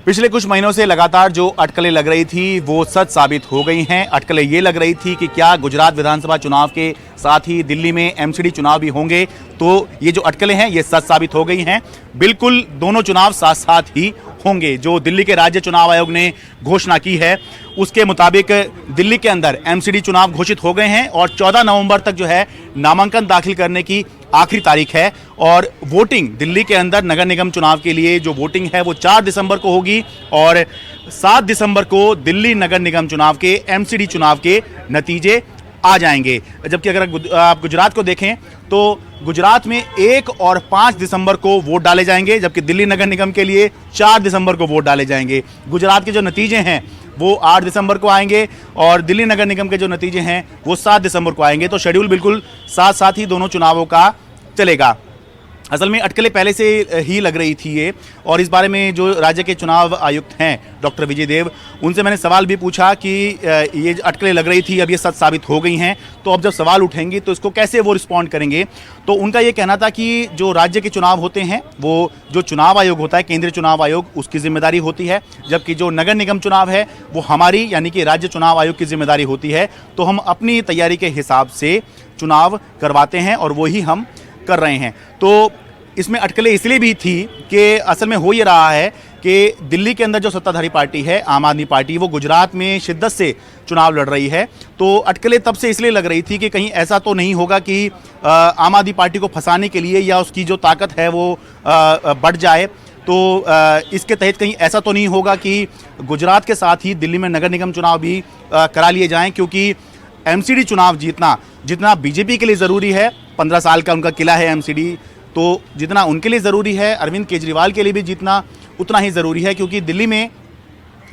पिछले कुछ महीनों से लगातार जो अटकलें लग रही थी वो सच साबित हो गई हैं। अटकलें ये लग रही थी कि क्या गुजरात विधानसभा चुनाव के साथ ही दिल्ली में एमसीडी चुनाव भी होंगे, तो ये जो अटकलें हैं ये सच साबित हो गई हैं। बिल्कुल दोनों चुनाव साथ साथ ही होंगे। जो दिल्ली के राज्य चुनाव आयोग ने घोषणा की है उसके मुताबिक दिल्ली के अंदर एमसीडी चुनाव घोषित हो गए हैं और 14 नवंबर तक जो है नामांकन दाखिल करने की आखिरी तारीख है और वोटिंग दिल्ली के अंदर नगर निगम चुनाव के लिए जो वोटिंग है वो 4 दिसंबर को होगी और 7 दिसंबर को दिल्ली नगर निगम चुनाव के एमसीडी चुनाव के नतीजे आ जाएंगे। जबकि अगर आप गुजरात को देखें तो गुजरात में 1 और 5 दिसंबर को वोट डाले जाएंगे, जबकि दिल्ली नगर निगम के लिए 4 दिसंबर को वोट डाले जाएंगे। गुजरात के जो नतीजे हैं वो 8 दिसंबर को आएंगे और दिल्ली नगर निगम के जो नतीजे हैं वो 7 दिसंबर को आएंगे। तो शेड्यूल बिल्कुल साथ साथ ही दोनों चुनावों का चलेगा। असल में अटकलें पहले से ही लग रही थी ये, और इस बारे में जो राज्य के चुनाव आयुक्त हैं डॉक्टर विजय देव, उनसे मैंने सवाल भी पूछा कि ये अटकलें लग रही थी अब ये सच साबित हो गई हैं, तो अब जब सवाल उठेंगी तो इसको कैसे वो रिस्पॉन्ड करेंगे। तो उनका ये कहना था कि जो राज्य के चुनाव होते हैं वो जो चुनाव आयोग होता है, केंद्रीय चुनाव आयोग, उसकी जिम्मेदारी होती है, जबकि जो नगर निगम चुनाव है वो हमारी यानी कि राज्य चुनाव आयोग की जिम्मेदारी होती है। तो हम अपनी तैयारी के हिसाब से चुनाव करवाते हैं और वही हम कर रहे हैं। तो इसमें अटकलें इसलिए भी थी कि असल में हो ये रहा है कि दिल्ली के अंदर जो सत्ताधारी पार्टी है आम आदमी पार्टी, वो गुजरात में शिद्दत से चुनाव लड़ रही है। तो अटकलें तब से इसलिए लग रही थी कि कहीं ऐसा तो नहीं होगा कि आम आदमी पार्टी को फंसाने के लिए या उसकी जो ताकत है वो बढ़ जाए। तो इसके तहत कहीं ऐसा तो नहीं होगा कि गुजरात के साथ ही दिल्ली में नगर निगम चुनाव भी करा लिए जाएं, क्योंकि एमसीडी चुनाव जीतना जितना बीजेपी के लिए ज़रूरी है, 15 साल का उनका किला है एमसीडी, तो जितना उनके लिए ज़रूरी है अरविंद केजरीवाल के लिए भी जीतना उतना ही ज़रूरी है, क्योंकि दिल्ली में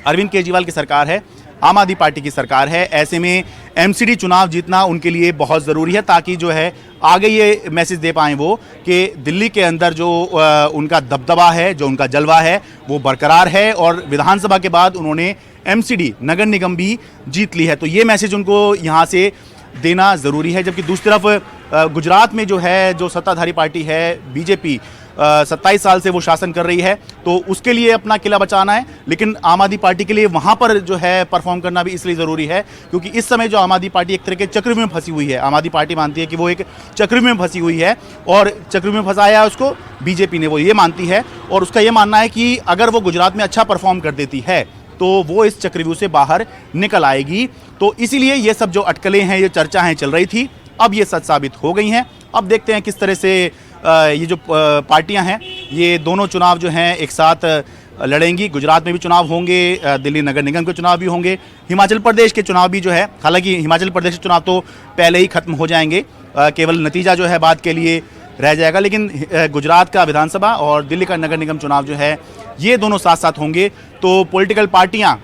अरविंद केजरीवाल की सरकार है, आम आदमी पार्टी की सरकार है। ऐसे में एमसीडी चुनाव जीतना उनके लिए बहुत ज़रूरी है, ताकि जो है आगे ये मैसेज दे पाएँ वो कि दिल्ली के अंदर जो उनका दबदबा है, जो उनका जलवा है वो बरकरार है और विधानसभा के बाद उन्होंने एमसीडी नगर निगम भी जीत ली है। तो ये मैसेज उनको यहाँ से देना ज़रूरी है। जबकि दूसरी तरफ गुजरात में जो है जो सत्ताधारी पार्टी है बीजेपी, 27 साल से वो शासन कर रही है, तो उसके लिए अपना किला बचाना है, लेकिन आम आदमी पार्टी के लिए वहाँ पर जो है परफॉर्म करना भी इसलिए ज़रूरी है क्योंकि इस समय जो आम आदमी पार्टी एक तरह के चक्रव्यूह में फंसी हुई है। आम आदमी पार्टी मानती है कि वो एक चक्रव्यूह में फंसी हुई है और चक्रव्यूह में फंसाया है उसको बीजेपी ने, वो ये मानती है। और उसका ये मानना है कि अगर वो गुजरात में अच्छा परफॉर्म कर देती है तो वो इस चक्रव्यूह से बाहर निकल आएगी। तो इसीलिए ये सब जो अटकलें हैं, ये चर्चाएं चल रही थी, अब ये सच साबित हो गई हैं। अब देखते हैं किस तरह से ये जो पार्टियां हैं ये दोनों चुनाव जो हैं एक साथ लड़ेंगी। गुजरात में भी चुनाव होंगे, दिल्ली नगर निगम के चुनाव भी होंगे, हिमाचल प्रदेश के चुनाव भी जो है, हालांकि हिमाचल प्रदेश के चुनाव तो पहले ही खत्म हो जाएंगे, केवल नतीजा जो है बाद के लिए रह जाएगा। लेकिन गुजरात का विधानसभा और दिल्ली का नगर निगम चुनाव जो है ये दोनों साथ साथ होंगे। तो पॉलिटिकल पार्टियां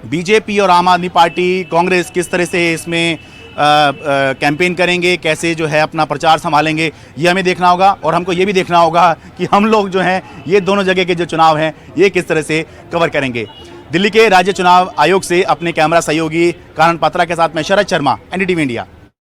बीजेपी और आम आदमी पार्टी, कांग्रेस किस तरह से इसमें कैंपेन करेंगे, कैसे जो है अपना प्रचार संभालेंगे, ये हमें देखना होगा। और हमको ये भी देखना होगा कि हम लोग जो हैं ये दोनों जगह के जो चुनाव हैं ये किस तरह से कवर करेंगे। दिल्ली के राज्य चुनाव आयोग से अपने कैमरा सहयोगी कानन पात्रा के साथ मैं शरद शर्मा, एनडीटीवी इंडिया।